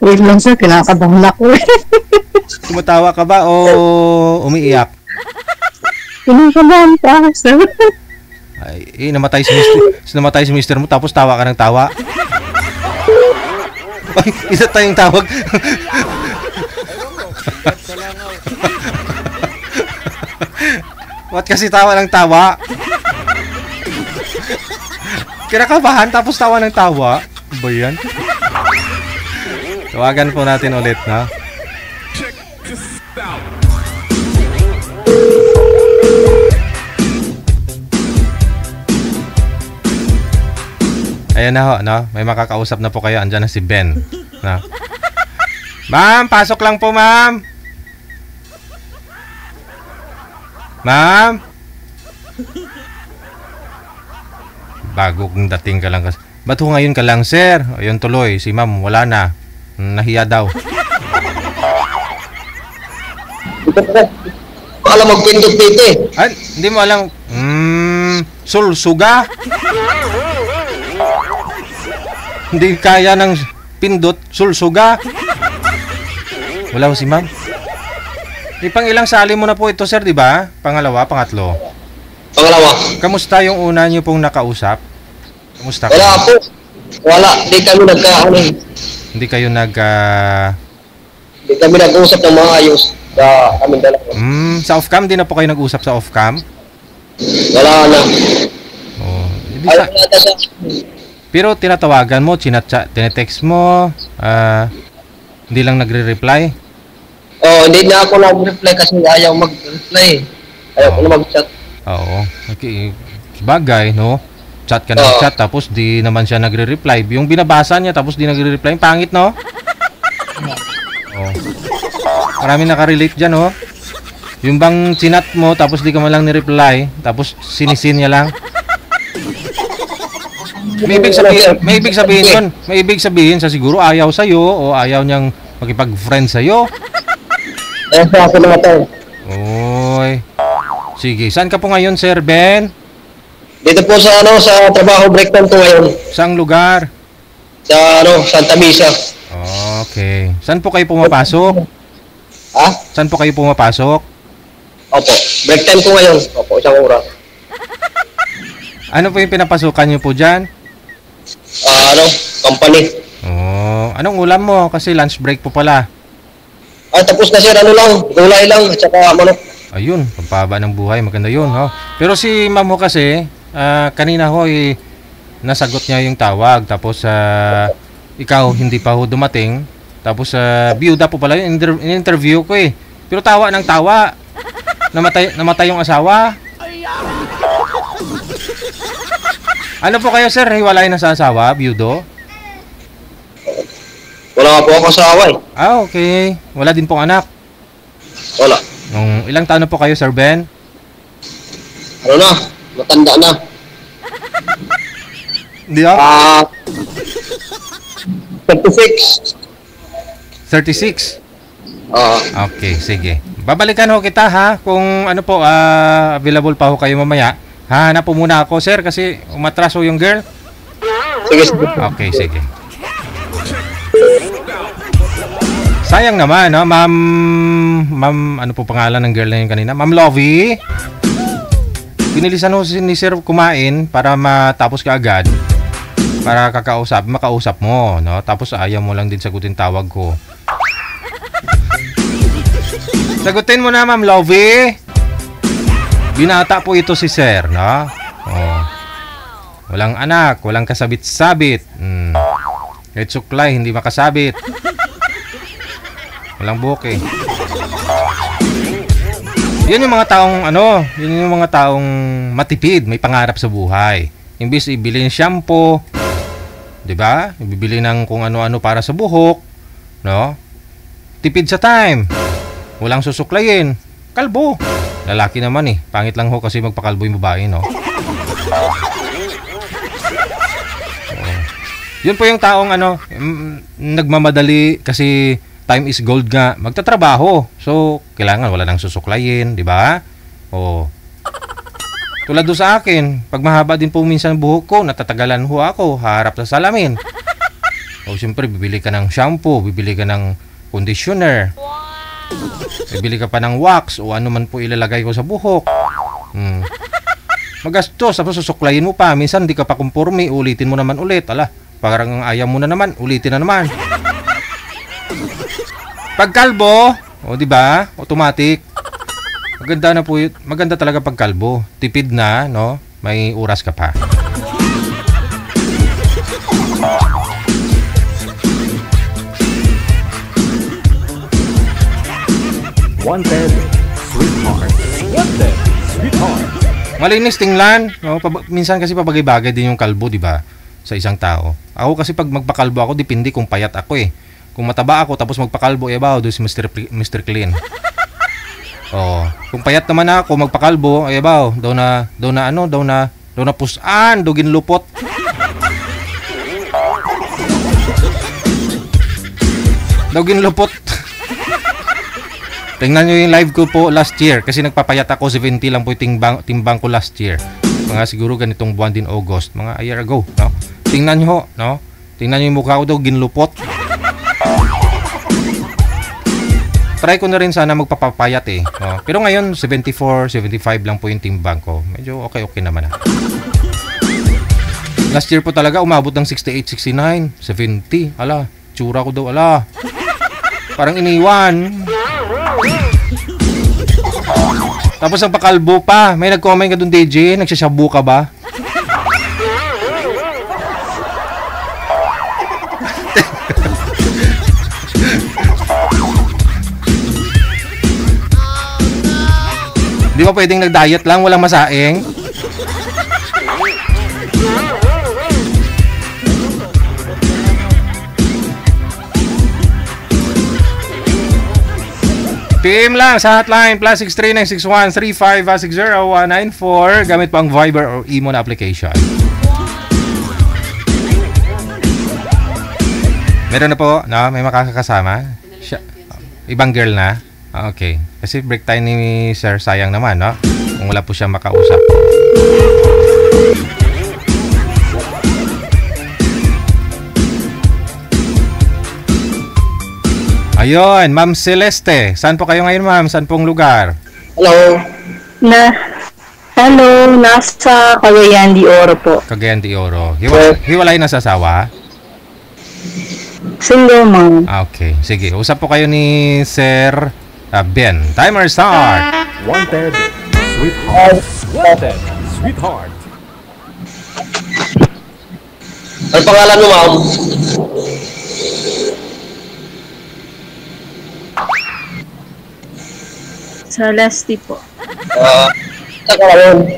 Wait lang sir, kinakabahan ako. Tumatawa ka ba o umiiyak? Kinakabahan pa, sir. Ay, namatay si mister mo tapos tawa ka ng tawa. Ay, isa tayong tawag. What kasi tawa ng tawa? Kinakabahan tapos tawa ng tawa? Ano ba yan? Tawagan po natin ulit, na. Ayan na ho, no? May makakausap na po kayo. Andyan na si Ben. No? Ma'am, pasok lang po, ma'am. Ma'am? Bago kong dating ka lang kasi. Ba't ho ngayon ka lang, sir? Ayun tuloy, si ma'am, wala na. Nahiya daw. Alam magpindot dito eh. Ay, hindi mo alam. Sulsuga? Hindi kaya ng pindot, sulsuga? Wala ho si ma'am. Pang ilang sali mo na po ito, sir, di ba? Pangalawa, pangatlo. Pangalawa. Kamusta yung una niyo pong nakausap? Kamusta ka? Wala po. Wala. Di kami Hindi kayo Di kami nag-usap ng mga ayos sa aming dalawa. Sa off-cam, di na po kayo nag-usap sa off-cam? Wala na. Oh, Ayaw nata siya. pero tinatawagan mo, tinetext mo, hindi lang nagre-reply? Oh, hindi na ako nag-reply kasi ayaw mag-reply. Ayaw ko na mag-chat. Oo. Okay. Bagay, no? Chat ka ng chat, tapos di naman siya nagre-reply. Yung binabasa niya, tapos di nagre-reply. Pangit, no? Oh. Marami nakarelate dyan, no? Yung bang chinat mo, tapos di ka man lang ni-reply, tapos sinisin niya lang. May ibig sabihin yun. May ibig sabihin sa siguro ayaw sa'yo o ayaw niyang makipag-friend sa'yo. Ayaw sa ako mga tao. Oy. Sige, saan ka po ngayon, Sir Ben? Dito po sa sa trabaho break time ko ngayon. Saang lugar? Sa Santa Misa. Okay. Saan po kayo pumapasok? Ha? Saan po kayo pumapasok? Opo. Break time ko ngayon. Opo, isang oras. Ano po yung pinapasukan niyo po dyan? Company. Oh, anong ulam mo? Kasi lunch break po pala. Tapos na sir, gulay lang, at saka manok. Ayun, pampaba ng buhay. Maganda yun, ho. Pero si ma'am ho kasi, kanina ho, nasagot niya yung tawag. Tapos, ikaw, hindi pa ho dumating. Tapos, biyuda po pala yun. In-interview ko eh. Pero tawa ng tawa. Namatay yung asawa. Ano po kayo, sir? Hiwalay na sa asawa, biyudo? Wala po ako asawa eh. Okay. Wala din pong anak. Wala. Ilang taon na po kayo, Sir Ben? Matanda na. Hindi ah? 36. 36? Ah. Okay, sige. Babalikan ho kita ha, kung ano po, available pa ho kayo mamaya. Hanap po muna ako, sir, kasi umatraso yung girl. Sige, sige. Okay, sige. Sayang naman, no? Ma'am, ano po pangalan ng girl na yun kanina? Ma'am Lovey? Pinilisan ho ni sir kumain para matapos ka agad. Para makausap mo, no? Tapos ayaw mo lang din sagutin tawag ko. Sagutin mo na, Ma'am Lovey. Binata po ito si sir, no? Oh. Walang anak, walang kasabit-sabit. Kahit suklay, hindi makasabit. Walang buhok eh. Yun yung mga taong yun yung mga taong matipid, may pangarap sa buhay. Imbis ibili ng shampoo, 'di ba? Ibibili ng kung ano-ano para sa buhok, no? Tipid sa time. Walang susuklayin. Kalbo. Lalaki naman eh. Pangit lang ho kasi magpakalbo yung babae, no? Yun po yung taong nagmamadali kasi time is gold nga. Magtatrabaho. So, kailangan wala nang susuklayin, di ba? O, tulad do sa akin, pag mahaba din po minsan buhok ko, natatagalan ho ako, harap sa salamin. O siyempre, bibili ka ng shampoo, bibili ka ng conditioner. Bibili ka pa ng wax o ano man po ilalagay ko sa buhok. Magastos, tapos susuklayin mo pa. Minsan di ka pa kumporme, ulitin mo naman ulit. Ala, parang ayaw mo na naman, ulitin na naman. Pagkalbo, o di ba? Automatic. Maganda na po 'yun. Maganda talaga pagkalbo. Tipid na, no? May oras ka pa. Wanted, sweetheart. Wanted, sweetheart. Malinis tingnan, no? Minsan kasi pabagay-bagay din yung kalbo, di ba? Sa isang tao. Ako kasi pag magpakalbo ako, depende kung payat ako eh. Kung mataba ako tapos magpakalbo, doon si Mr. Clean. Oh, kung payat naman ako magpakalbo, daw na pusan, dugin lupot. Dugin lupot. Tingnan nyo yung live ko po last year kasi nagpapayat ako, 70 lang po yung timbang ko last year. Mga siguro ganitong buwan din, August, mga a year ago, no? Tingnan nyo, no? Tingnan nyo yung mukha ko daw, ginlupot. Try ko na rin sana magpapapayat eh. No? Pero ngayon, 74, 75 lang po yung timbang ko. Medyo okay naman ah. Last year po talaga, umabot ng 68, 69, 70. Ala, tsura ko daw, ala. Parang iniwan. Tapos ang pakalbo pa. May nag-comment ka dun, DJ. Nagsashabu ka ba? Di ba pwedeng nag-diet lang? Walang masaing? PM lang sa hotline +6396135609194 gamit po ang Viber or Imo na application. Meron na po, no? May makakasama. Ibang girl na. Okay. Kasi break time ni Sir, sayang naman, no? Kung wala po siya makausap. Ayun, Ma'am Celeste. Saan po kayo ngayon, ma'am? Saan pong lugar? Hello. Hello, nasa Cagayan de Oro po. Cagayan de Oro. Hiwalay na sa asawa? Single mom. Okay. Sige, usap po kayo ni Sir Ben. Timer start. Wanted, sweetheart. Wanted, sweetheart. Ano pangalan mo, ma'am? Celeste po. Saan ka ngayon?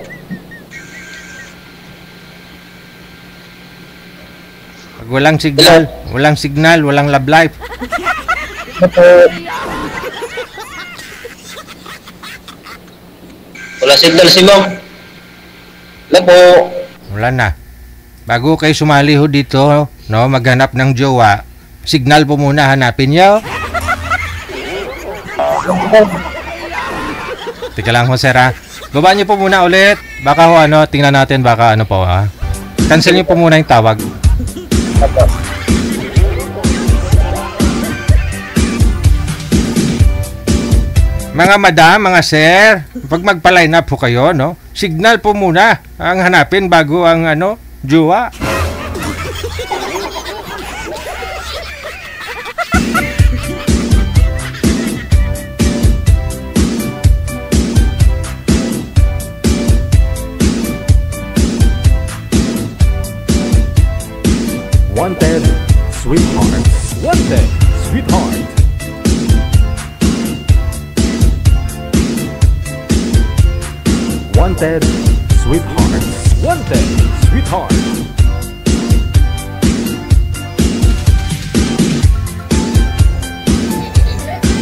Pag walang signal, walang love life. Wala signal si ma'am. Wala po. Wala na. Bago kayo sumali ho dito, no, maghanap ng jowa, signal po muna hanapin nyo. Teka lang ho, sir, ha. Babaan nyo po muna ulit. Baka ho, tingnan natin, baka po, ha. Cancel nyo po muna yung tawag. Mga madam, mga sir, pag magpa-line up po kayo, no, signal po muna ang hanapin bago ang, jowa. Wanted, sweetheart. Wanted, sweetheart. Wanted, sweetheart. Wanted, sweetheart.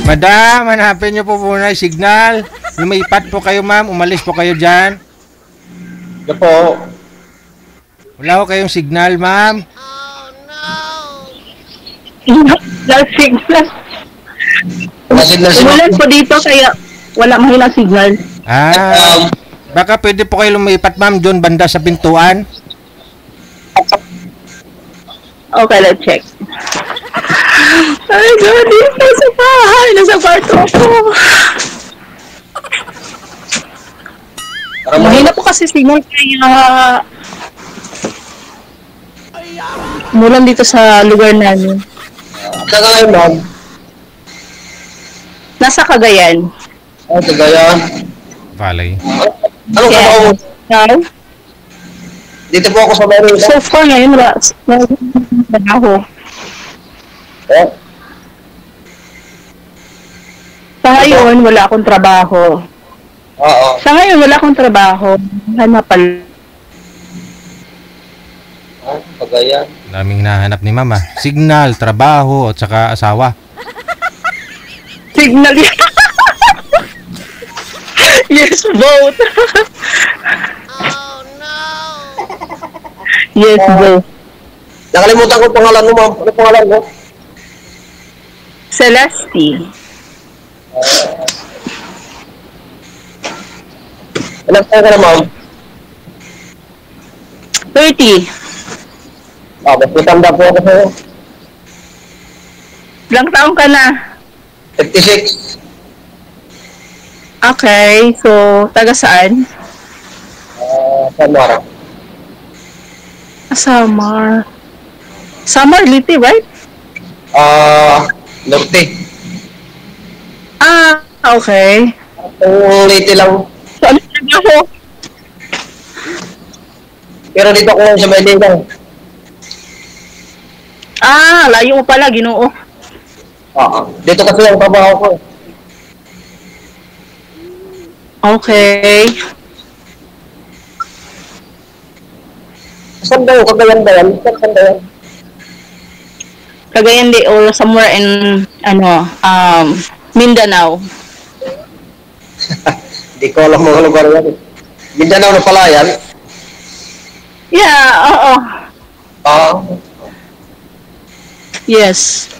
Madam, hanapin nyo po muna yung signal. Lumipat po kayo, ma'am. Umalis po kayo dyan. Ito po. Wala ko kayong signal, ma'am. Wala signal. Wala signal si ma'am. Umulan po dito kaya wala mahina signal. Baka pwede po kayo lumipat, ma'am, doon banda sa pintuan. Okay, let's check. Ay, God, dito sa bahay. Nasa kwarto ako. Para Mahina po kasi signal kaya mulan dito sa lugar namin. Saan ka ngayon, ma'am? Nasa Cagayan. Ay, Cagayan. Valley. Anong trabaho mo? Now, Dito po ako sa Manila. so far ngayon, wala ako. Eh, Sa ngayon, wala akong trabaho. oo. Sa ngayon, wala akong trabaho. Hanapal. Ah, Cagayan. Daming hinahanap ni Mama. Signal, trabaho, at saka asawa. Signal yan. Yes, vote. Yes, vote. Nakalimutan ko pangalan mo, ma'am. Ano pangalan mo? Celeste. Ilang taon ka na, ma'am? 30. Ah, mas matanda po ako sa'yo. Ilang taong ka na? 56. Okay, so, taga saan? Samara. Samar. Samar, Liti, right? Norte. Ah, okay. Ang late lang. So, ano trabaho? Pero dito ako sa Maynila. Ah, layo mo pala, Ginoo. Dito kasi ang trabaho ko. Okay. Saan daw? Cagayan ba yan? Saan ba yan? Cagayan de or somewhere in, Mindanao. Hindi ko alam mga lugar yan. Mindanao na pala yan. Yeah, oo. Yes.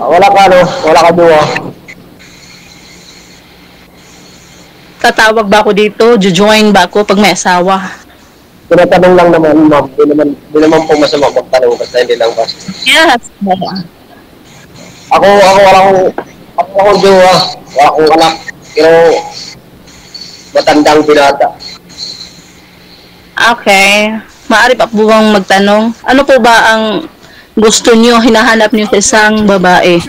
Wala ka ano? Wala ka duwa. Tatawag ba ako dito? Jojoin ba ako pag may asawa? Tinatanong lang naman, ma'am. Di naman po masama magtanong basta hindi lang basta. Yes. Ako wala akong jowa. Wala akong anak. Pero matandang binata. Okay. Maaari pa po bang magtanong? Ano po ba ang gusto niyo, hinahanap niyo sa isang babae?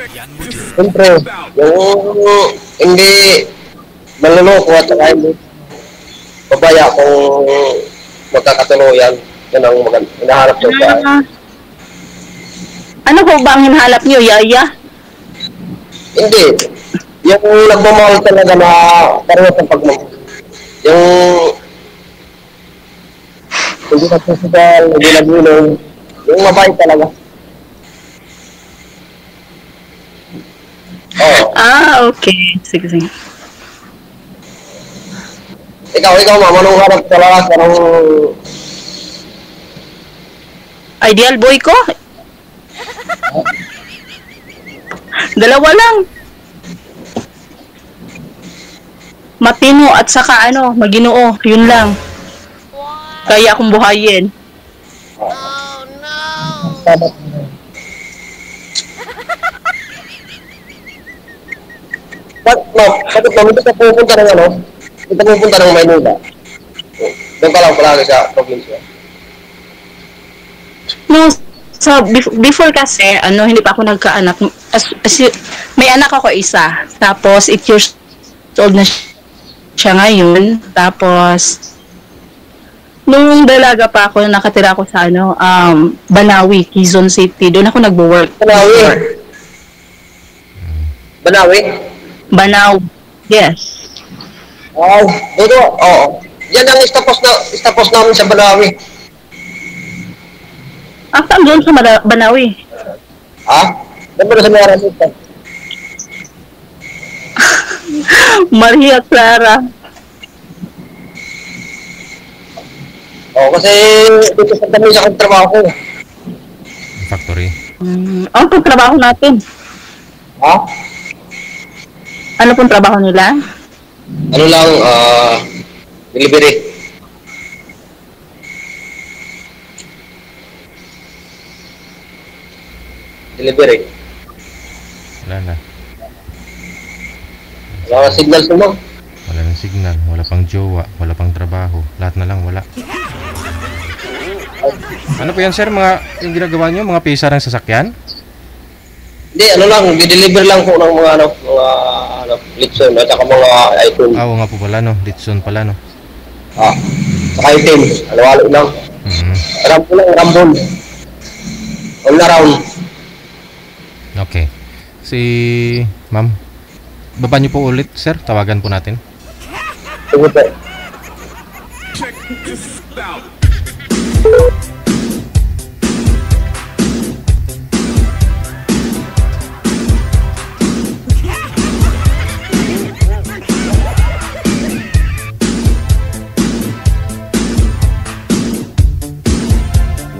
Siyempre, yung hindi maluloko at saka hindi babaya kung magkakatuluyan. Yan ang hinahanap ko sa Ano po ba ang hinahanap niyo, Yaya? hindi. Yung nagmamahal talaga na pareho sa pagmamahal. Yung hindi nagsusugal, hindi nag-inom. Yung mabait talaga. Oo. Ah, okay. Sige, sige. Ikaw, ma'am, anong harap ka lang? Anong... Ideal boy ko? Dalawa lang. Matino at saka maginoo. Yun lang. Kaya akong buhayin. Bakit ma'am, ito ka pupunta ng ano? Ito ka pupunta ng Maynila. Doon ka lang palagi sa probinsya. No, so before kasi, hindi pa ako nagkaanak. May anak ako isa. Tapos, 8 years old na siya ngayon. Tapos, nung dalaga pa ako, nakatira ako sa Banawi, Quezon City. Doon ako nagwo-work. Banawi. Banawi? Banaw. Yes. Oh, dito. Oo. Yan ang istapos namin sa Banawi. Saan doon sa Banawi? Ha? Doon mo na sa Mara dito. Maria Clara. Kasi dito sa dami sa trabaho ko. Factory. Ano pong trabaho natin? Ha? Ano pong trabaho nila? Ano lang, delivery. delivery. Wala na. Wala ka signal mo. Wala ng signal, wala pang jowa, wala pang trabaho, lahat na lang wala. Ano po yan sir, yung ginagawa nyo, mga pisa ng sasakyan? Hindi, ano lang, di-deliver lang po ng mga litson at saka mga item. Oo nga po pala no, Litson pala no. Saka item, alawalo lang. Rambo lang, rambol. All around. Okay. Si ma'am, baba nyo po ulit sir, tawagan po natin. Sige po.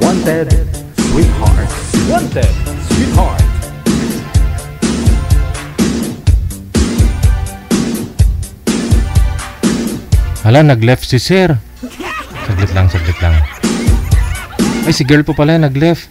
Wanted, sweetheart. Wanted, sweetheart. Hala, nag-left si sir. Saglit lang, saglit lang. Ay, si girl po pala, nag-left.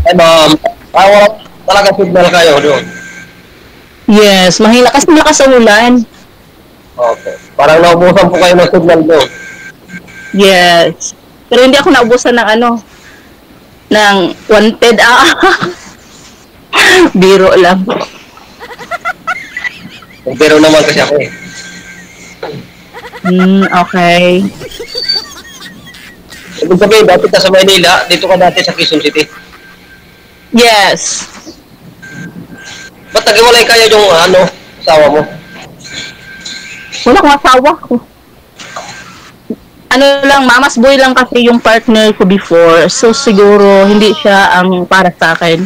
Ay ma'am, wala talaga signal kayo doon. Yes, mahina kasi malakas ang ulan. Okay. Parang naubusan po kayo ng signal doon. Yes. Pero hindi ako naubusan ng ng wanted. Biro lang. Pero naman kasi ako eh. Okay. Ibig sabihin, dati ka sa Maynila, dito ka dati sa Quezon City. Yes. Ba't nag-iwalay kayo yung asawa mo? Wala akong asawa ko. Ano lang, mamas boy lang kasi yung partner ko before. So, siguro, hindi siya ang para sa akin.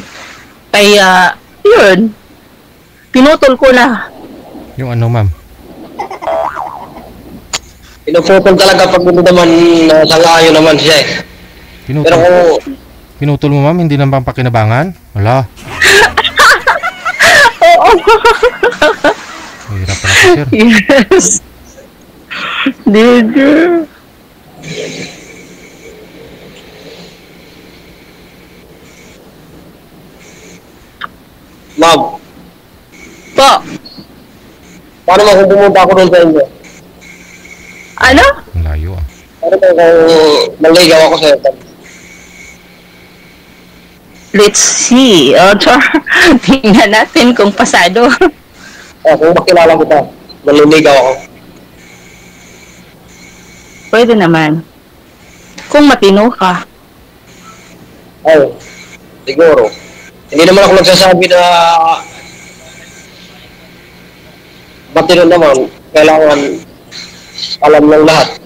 Kaya, yun. Pinutol ko na. Yung ano ma'am? Pinuputol talaga pag hindi naman sangayon naman siya eh. Pero kung Pinutol mo ma'am, hindi naman pakinabangan? Wala. Oo. Hirap pala po sir. Yes. Did you? ma'am, Po. paano mo kung pumunta ako doon sa inyo? Ano? Ang layo ah. Paano mo kung naligaw ako sa iyo? Let's see. Tingnan natin kung pasado. Kung makilala kita, naliligaw ako. Pwede naman. Kung matino ka. Ay, siguro. Hindi naman ako nagsasabi na matino naman. Kailangan alam ng lahat.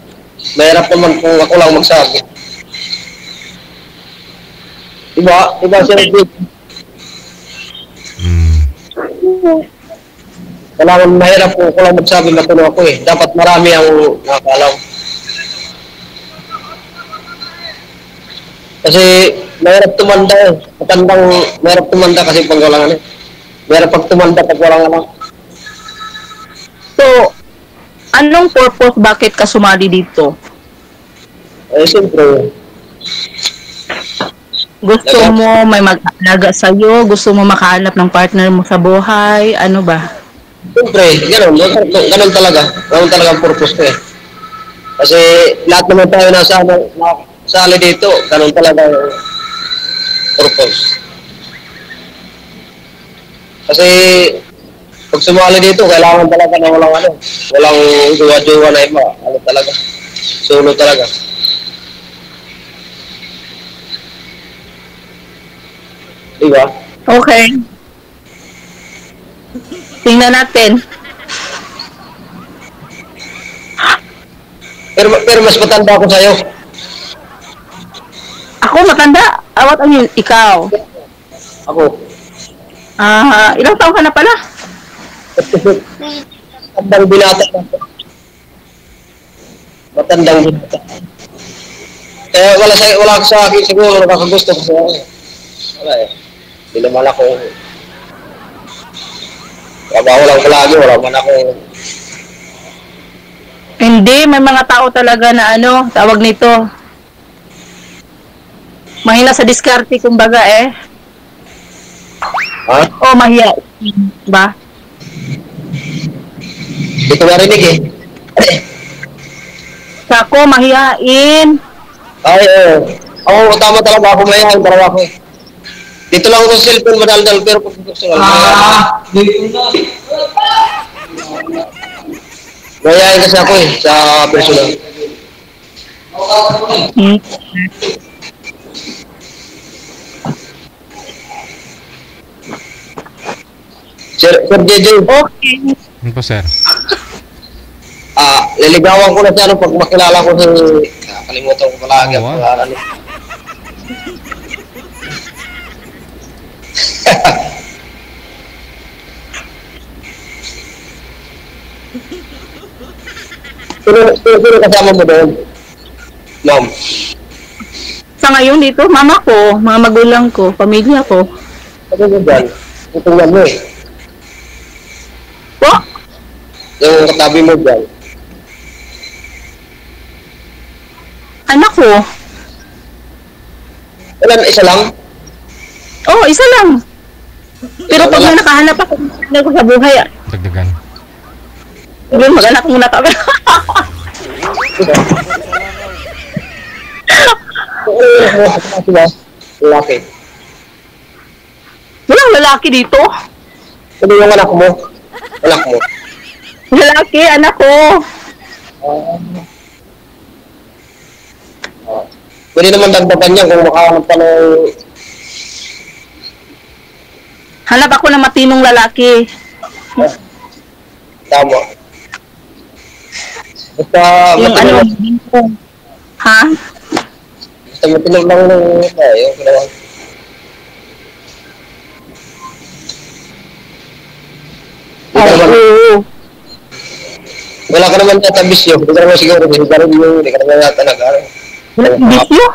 Mahirap naman kung ako lang magsabi. Diba? Diba sir? Kailangan mahirap kung ako lang magsabi matino ako eh. Dapat marami ang nakakalam. Kasi mahirap tumanda eh. Mahirap tumanda kasi pag walang ano. Mahirap pag tumanda pag walang ano. So, anong purpose bakit ka sumali dito? Eh, siyempre. Gusto mo may mag-alaga sa'yo? Gusto mo makahanap ng partner mo sa buhay? Ano ba? Siyempre, ganun. Ganun talaga. Ganun talaga ang purpose ko eh. Kasi lahat naman tayo nasali dito. Ganun talaga yung purpose. Kasi pag sumali dito, kailangan talaga na walang jowa-jowa na iba. Ano talaga? Solo talaga. Diba? Okay. Tingnan natin. Pero mas matanda ako sa'yo. Ako matanda? Awat ang yun? Ikaw? Ako. Ilang taon ka na pala? Matandang binata. Matandang binata. Kaya wala sa akin siguro nakakagusto ko sa'yo. Wala eh. Hindi naman ako, trabaho lang palagi, wala man ako, Hindi, may mga tao talaga na ano, tawag nito. Mahina sa diskarte, kumbaga eh. ha? O mahiya. Ba? Hindi ko narinig eh. Ako, mahihain. Ay, ako, tama talaga ako, mayayain talaga ako eh. Dito lang ako sa cellphone madaldal, pero pag gusto lang, mayayain kasi ako eh, sa personal. Hmm. Sir JJ, Okay. Ano po, sir? liligawan ko na siya ano, pag makilala ko si, kalimutan ko palagi ang Oo, pangalan. Sino kasama mo doon? Ma'am. Sa ngayon dito, mama ko, mga magulang ko, pamilya ko. Ano mo dyan? Tutungnan mo eh. Po? Yung katabi mo dyan. Anak ko. Wala, isa lang? Oh, isa lang. Pero pag may nakahanap ako sa buhay, Dagdagan. yun, mag-anak muna kami. Lalaki. Walang lalaki dito. Ano yung anak mo? Anak mo? Lalaki, anak ko. Pwede naman dagdagan niya kung makahanap ka ng... Hanap ako ng matinong lalaki. Tama. Basta Yung ano, matinong, ha? basta matinong lang ng... yung kailangan. Oo. Wala ka naman yata bisyo. Hindi ka naman siguro. Hindi ka naman yata nag-aaral. Wala akong bisyo?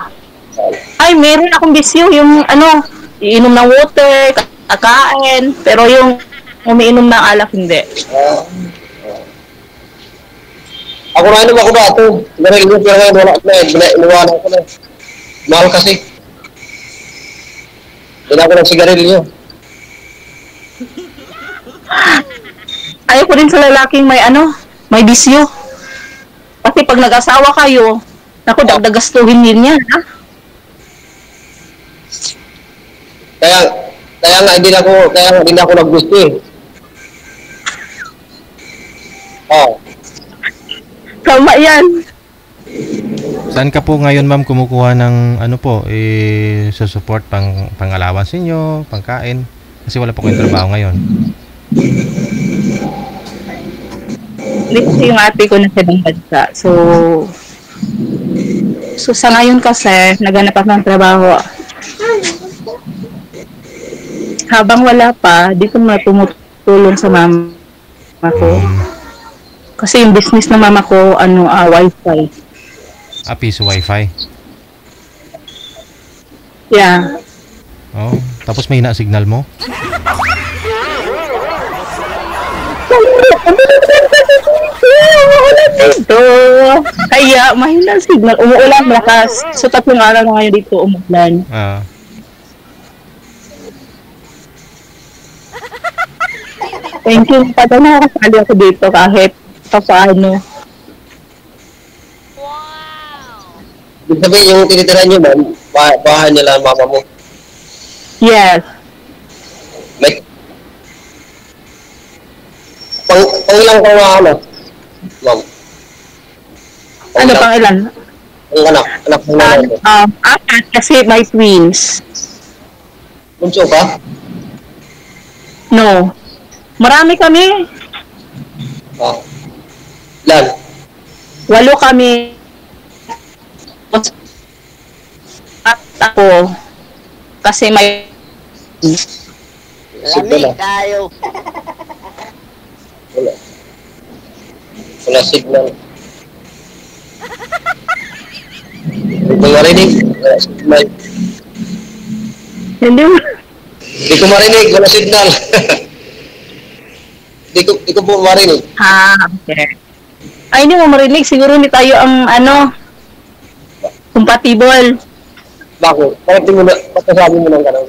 Ay, meron akong bisyo. Yung ano, iinom ng water, kakain. Pero yung umiinom ng alak, hindi. Ako na inom ako dati. Sigarilyo, pero ngayon wala na eh. Inuwanan ko na eh. Mahal kasi. Hindi ako ng sigarilyo. Ayaw ko din sa lalaking may ano, may bisyo. Kasi pag nag-asawa kayo, naku, dagdagastuhin din yan, ha? Kaya nga hindi ako naggusto eh. Oh. Tama yan. Saan ka po ngayon, ma'am, kumukuha ng ano po, support pang allowance ninyo, pangkain? Kasi wala po kayong trabaho ngayon. Hindi kasi yung ate ko nasa ibang bansa. So sa ngayon kasi, naghanap ako ng trabaho. Habang wala pa, di ko na tumutulong sa mama ko. Kasi yung business ng mama ko, wifi. Piso wifi. Yeah. Oh, tapos may signal mo? Dito. Kaya, mahina ang signal. Umuulan, malakas. So, 3 araw na ngayon dito umuulan. Ah. Thank you. Pata nakakasali ako dito kahit paano. Ibig sabihin yung tinitira niyo ma'am, bahay nila mama mo. Yes. May ilang ka nga ano? Ma'am. Ano pang ilan? Ang anak mo na mo. 4 kasi may twins. Bunso ka? No. Marami kami. Lan. 8 kami. At ako. Kasi may... Signal tayo. Wala signal. Kung marinig, wala signal. Hindi mo. Di ko marinig, wala signal. Di ko po marinig. Ha, okay. Ay, hindi mo marinig. Siguro hindi tayo ang, compatible. Bakit? Bakit di mo na, pagkasabi mo ng gano'n?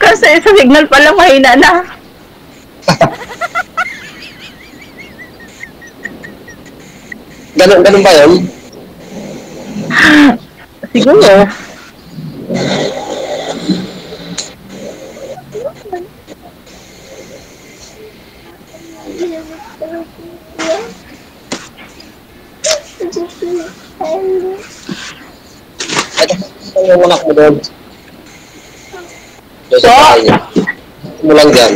Kasi sa signal pa lang mahina na. Ganun ba yun? Siguro. Ito yung anak mo doon. Doon sa So? bahay niya. Mo lang dyan.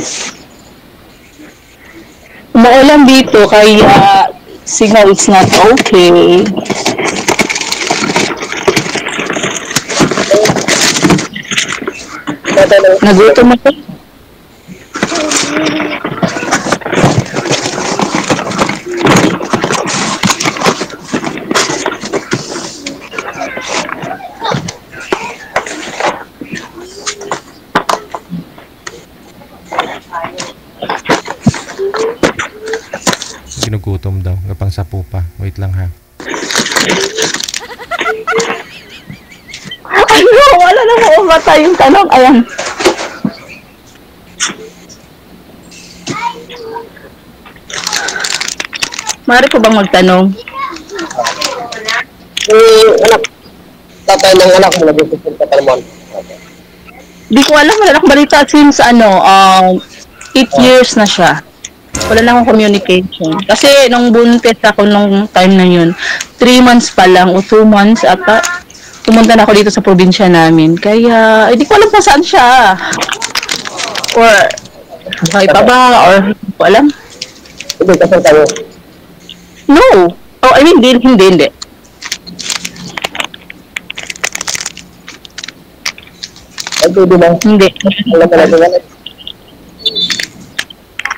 Umuulan dito kaya signal is not okay. Nagutom ako. Ginugutom daw. Gapang sapo pa. Wait lang ha. Ano? Wala na mo umata yung tanong. Ayan. Mari ko bang magtanong? Anak, tatay ng anak mo, nag-isipin ka pa naman. Di ko alam. Wala na akong balita since 8 years na siya. Wala na akong communication. Kasi nung buntis ako nung time na yun, 3 months pa lang o 2 months ata, pumunta na ako dito sa probinsya namin. Kaya, di ko alam kung saan siya. Or, buhay pa ba? Or, hindi ko alam. Hindi, kasal tayo. No. Oh, I mean, hindi. Ay, pwede na. Hindi. Alam ka natin yan.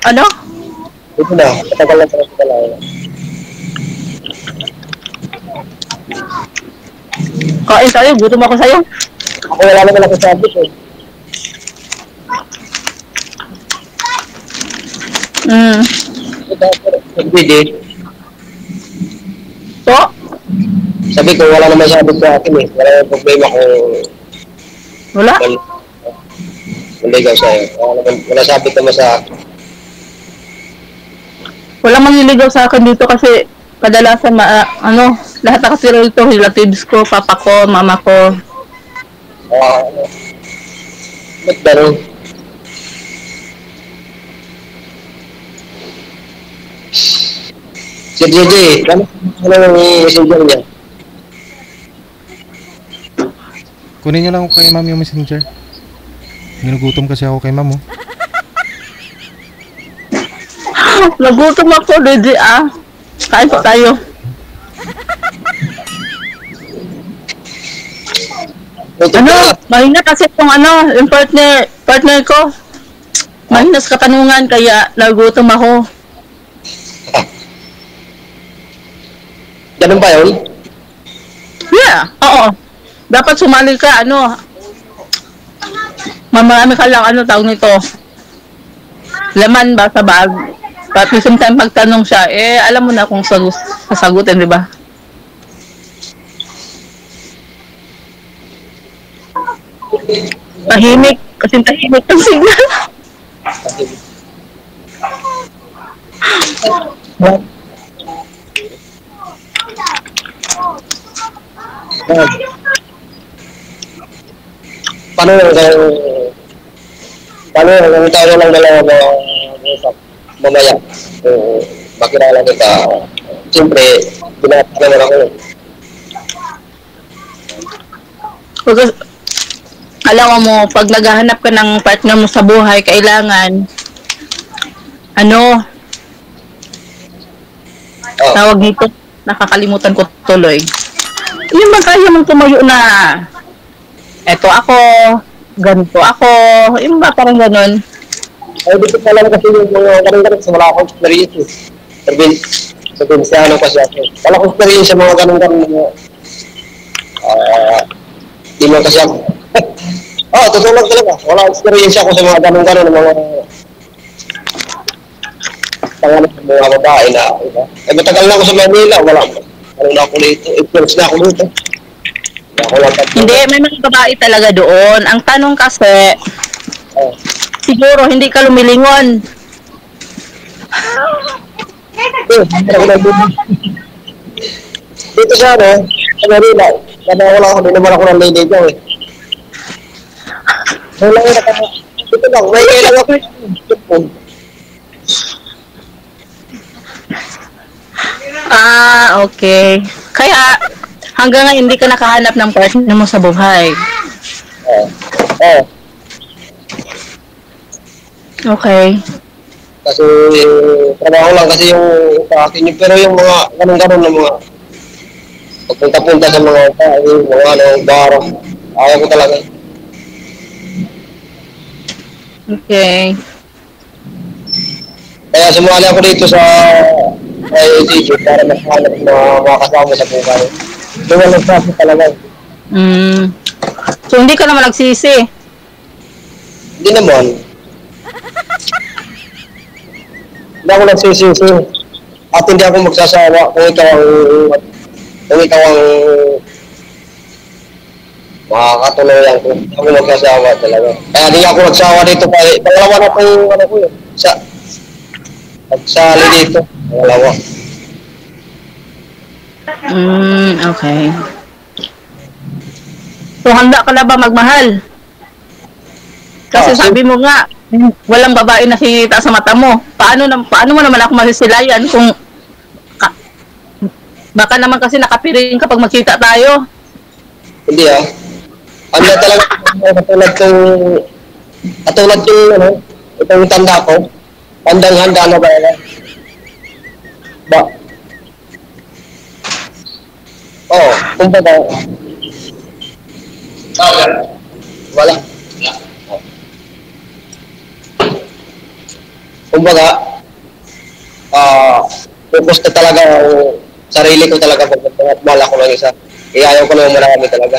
Ano? Pwede na. Katagal na talaga ka lang. Kain tayo, gutom ako sa'yo. Ako wala naman ako sabi ko. Pwede. So, Sabi ko, wala naman sabi sa akin eh. Wala naman problema kung wala. manligaw sa'yo. Wala sabi naman sa akin. Walang manliligaw sa akin dito kasi kadalasan lahat na kasi rito, relatives ko, papa ko, mama ko. Ba't ganun? Si JJ, ano yung messenger niya? Kunin nyo lang ako kay ma'am yung messenger. Ginugutom kasi ako kay ma'am oh. Nagutom ako, Didi Kain pa tayo. Mahina kasi kung yung partner ko. Mahina sa katanungan kaya nagutom ako. Ganun ba yun? Yeah, oo. Dapat sumali ka, mamarami ka lang, tawag nito. Laman ba sa bag? But at the same time, pagtanong siya, alam mo na kung sasagutin, di ba? Tahimik, kasi tahimik ang signal. Paano yung tayo lang dalawa mo usap mamaya? Makilala kita. Siyempre, binata naman ako. Because, alam mo, pag naghahanap ka ng partner mo sa buhay, kailangan, tawag nito, nakakalimutan ko tuloy. Yung ba kaya mong tumayo na, eto ako, ganito ako, yung ba parang ganun? Ay, dito pa lang kasi yung mga ganun-ganun sa wala akong experience. Sabihin siya kasi ako. Wala akong experience sa mga ganun-ganun. Di mo kasi ako. Tutulog talaga. Wala experience ako sa mga ganun-ganun, mga pangalan ng mga babae na, diba? Matagal na ako sa Manila, wala. Ano na ako dito, experience na ako dito. Hindi ako lang Hindi, may mga babae talaga doon. Ang tanong kasi, Oh. siguro hindi ka lumilingon. Dito sa ano, sa Manila, kada wala ako, di naman ako ng lady dyan eh. Wala ko na dito lang, may kailang ako eh. Okay. Kaya, hanggang ngayon hindi ka nakahanap ng partner mo sa buhay. Oh. Okay. Kasi trabaho lang kasi yung sa akin pero yung mga ganun-ganun na mga pagpunta-punta sa mga mga ano, bar, ayaw ko talaga. Okay. Kaya sumali ako dito sa IATG para makahanap ng mga kasama sa buhay. Doon lang sa talaga. So, hindi ka naman nagsisi. Hindi naman. Hindi ako nagsisisi. At hindi ako magsasawa kung ikaw ang makakatuloyan ko. Hindi ako magsasawa talaga. Kaya hindi ako nagsawa dito pa. Pangalawa na po yung ano ko yun. Pagsali dito. Pangalawa. Okay. So, handa ka na ba magmahal? Kasi sabi mo nga, walang babae na nakikita sa mata mo. Paano mo naman ako masisilayan kung baka naman kasi nakapiring kapag magkita tayo. Hindi Ano talaga katulad yung ano, itong tanda ko. Handang-handa na ba yan? Ba? Kumbaga. Wala. Kumbaga, focus na talaga ang sarili ko talaga pag mahal ako ng isa. Ayaw ko na marami talaga.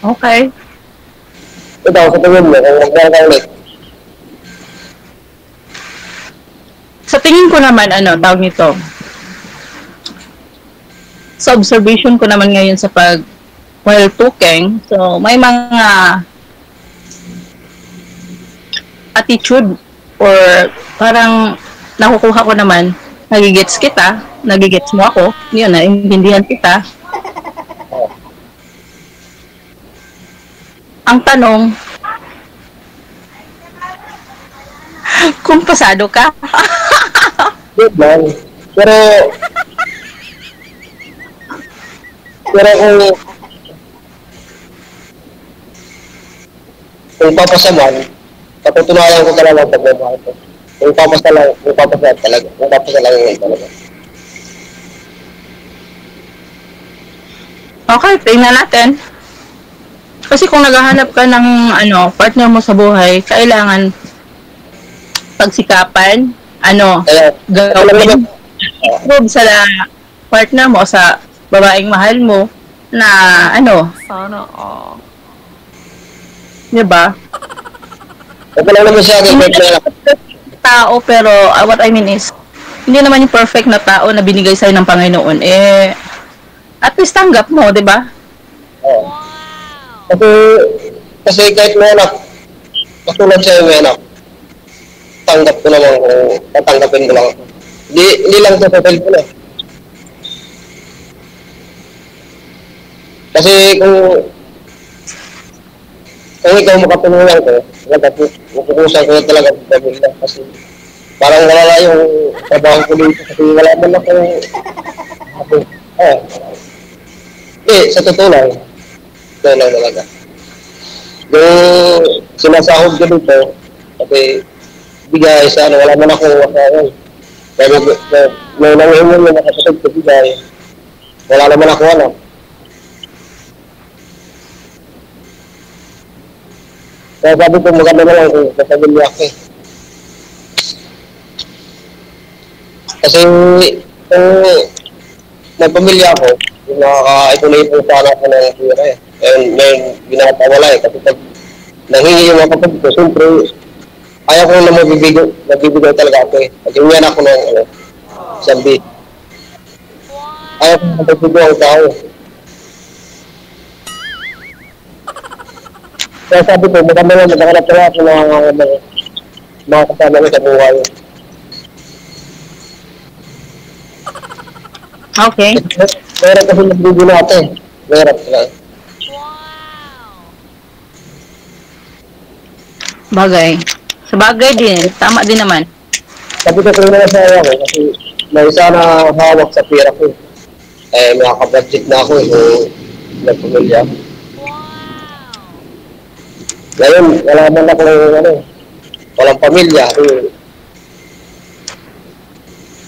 Okay. Ikaw, sa tingin mo, kung magmahal ka ulit. Sa tingin ko naman, tawag nito, sa observation ko naman ngayon sa while talking, so may mga attitude or parang nakukuha ko naman, nagigets kita, nagigets mo ako, yun, naiintindihan kita. Ang tanong, kung pasado ka? Good man. Pero kung papasaman, patutunayan ko talaga ang pagmamahal ko. Kung papasa lang yun talaga. Okay, tingnan natin. Kasi kung naghahanap ka ng partner mo sa buhay, kailangan pagsikapan, gawin, prove sa partner mo, sa babaeng mahal mo, na Sana all. diba? Ito lang naman siya akin, Tao, pero what I mean is, hindi naman yung perfect na tao na binigay sa'yo ng Panginoon. At least tanggap mo, diba? Kasi kahit may anak, katulad sa'yo may anak, tanggap ko naman kung tatanggapin ko lang. Hindi lang ito sa cellphone eh. Kasi kung ikaw makatulungan ko, mapupusan ko talaga sa pamilya. Kasi parang wala yung trabaho ko dito kasi wala man ako. Sa totoo lang. Totoo lang talaga. Yung sinasahod ko dito, kasi bigay sa wala man ako asawa. Pero may nangyayari yung nakasasod ko bigay. Wala naman ako alam. Kaya sabi ko maganda na lang kung sasabihin niya ako eh. Kasi kung may pamilya ako, yung nakaka-ipon sana ako ng pera eh. Ngayon, ginapawala eh. Kasi pag nanghingi yung mga kapatid ko, siyempre, ayaw ko na magbibigay talaga ako eh. Pag yung yan ako ng sabi, ayaw ko na magbibigay ang tao. Kaya sabi ko, maghanap talaga ako ng mga kasama ko sa buhay. Okay. Meron kasi nagbibigay natin. Meron talaga. Bagay. Sa bagay din. Tama din naman. Sabi ko na sa ayaw ko kasi may isa na hawak sa pera ko. Eh, makaka-budget na ako so nagpamilya. Ngayon, wala man ako walang pamilya.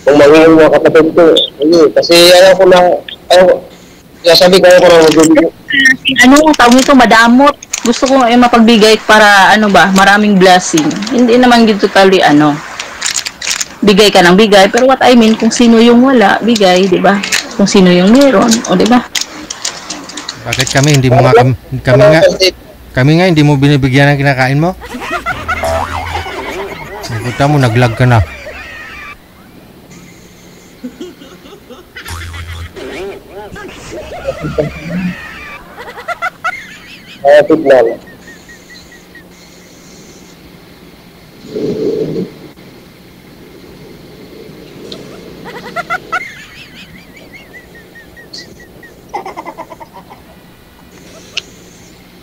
Kung mangingin mga kapatid ko, kasi kaya sabi ko ayaw ko na magbibigay. Tawag nito, madamot. Gusto ko mapagbigay para, maraming blessing. Hindi naman gito totally, bigay ka ng bigay. Pero what I mean, kung sino yung wala, bigay, di ba? Kung sino yung meron, di ba? Bakit kami hindi mo kami nga hindi mo binibigyan ng kinakain mo? Nakita mo, naglag ka na. Tignan.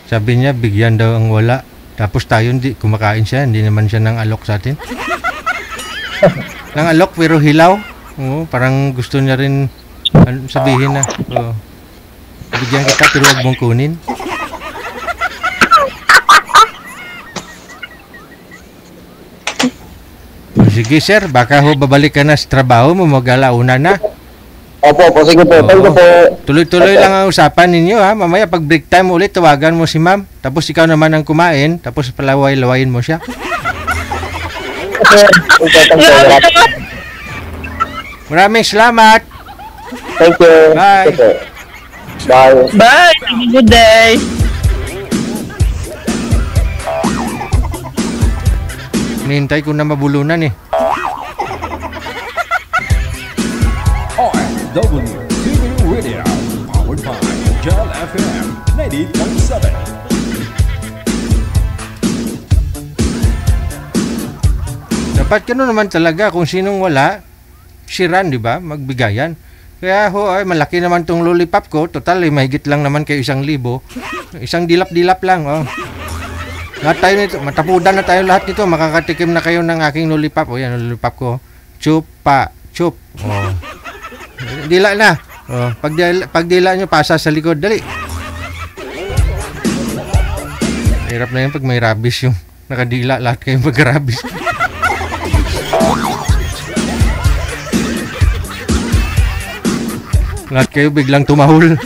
Sabi niya, bigyan daw ang wala. Tapos tayo, kumakain siya. Hindi naman siya nang alok sa atin. Nang alok, pero hilaw. Oo, parang gusto niya rin sabihin na. Oo. Bigyan kita, pero huwag mong kunin. Sige sir, baka ho babalik ka na sa trabaho mo, mag-alauna na. Opo, sige po. Thank you po. Tuloy-tuloy lang ang usapan ninyo ha. Mamaya pag break time ulit, tawagan mo si ma'am. Tapos ikaw naman ang kumain, tapos palaway-lawayin mo siya. Maraming salamat. Thank you. Bye. Bye. Bye! Have a good day! Nihintay ko na mabulunan eh. RWTV Radio, powered by Jal FM 90.7. Dapat gano'n naman talaga kung sinong wala, siran, di ba? Magbigayan. Kaya ay malaki naman tong lollipop ko. Total, mahigit lang naman kayo 1,000. Isang dilap-dilap lang, oh. Lahat tayo nito, matapudan na tayo lahat nito. Makakatikim na kayo ng aking lollipop. O yan, lollipop ko. Chup. Oh. Dila na. Oh, pag dila nyo, pasa sa likod. Dali. Hirap na yun pag may rabies yung nakadila. Lahat kayo mag-rabies. Lahat kayo biglang tumahol.